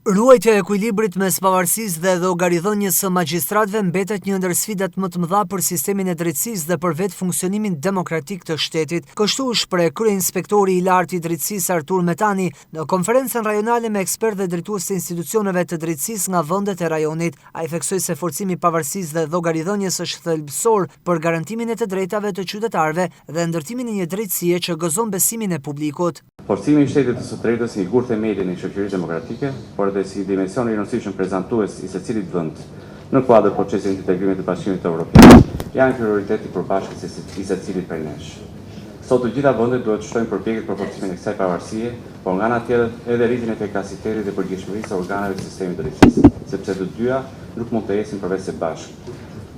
Ruajtja e ekuilibrit mes pavarësisë dhe llogaridhënies së magjistratëve mbetet një ndër sfidat më të mëdha për sistemin e drejtësisë dhe për vetë funksionimin demokratik të shtetit. Kështu shpreh kryeinspektori i lartë i drejtësisë Artur Metani në konferencën rajonale me ekspertë dhe drejtues të institucioneve të drejtësisë nga vendet e rajonit. Ai theksoi se forcimi i pavarësisë dhe llogaridhënies është thelbësor për garantimin e të drejtave të qytetarëve dhe ndërtimin e një drejtësie që gëzon besimin e publikut. Forcimi i shtetit të së drejtës si gur themelin i shoqërisë demokratike, por edhe si dimension i rëndësishëm prezantues i secilit vend në kuadër procesit të integrimit të Bashkimit Evropian, janë prioriteti përbashkët i secilit prej nesh. Sot të gjitha vendet duhet të shtojnë përpjekjet për forcimin e kësaj pavarësie, por nga ana tjetër edhe rritjen e efikasitetit dhe përgjegjësisë së organeve të sistemit drejtësisë, sepse të dyja nuk mund të ecin përveç së bashku.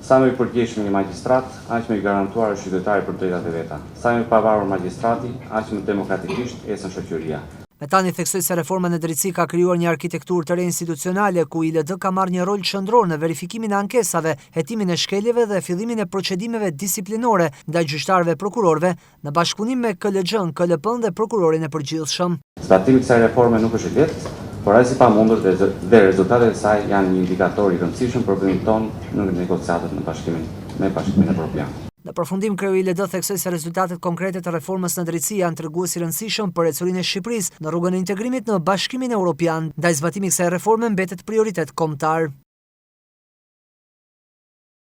Sa më i përgjegjshëm një magjistrat, aq më i garantuar është qytetari për drejtat e veta. Sa më i pavarur magjistrati, aq më demokratikisht ecën shoqëria. Metani theksoi se reforma në drejtësi ka krijuar një arkitekturë të re institucionale ku ILD ka marrë një rol qendror në verifikimin e ankesave, hetimin e shkeljeve dhe fillimin e procedimeve disiplinore ndaj gjyqtarëve prokurorëve në bashkëpunim me KLG-n, KLP-n dhe prokurorin e përgjithshëm. Zbatimi i kësaj reforme nuk është i lehtë, por as i pamundur dhe rezultatet e saj janë një indikator i rëndësishëm për vendimin tonë në negociatat me Bashkimin Evropian. Në përfundim, kreu i ILD theksoi se rezultatet konkrete të reformës në drejtësi janë tregues i rëndësishëm për ecurinë e Shqipërisë në rrugën e integrimit në Bashkimin Evropian. Ndaj zbatimit të kësaj reforme mbetet prioritet kombëtar.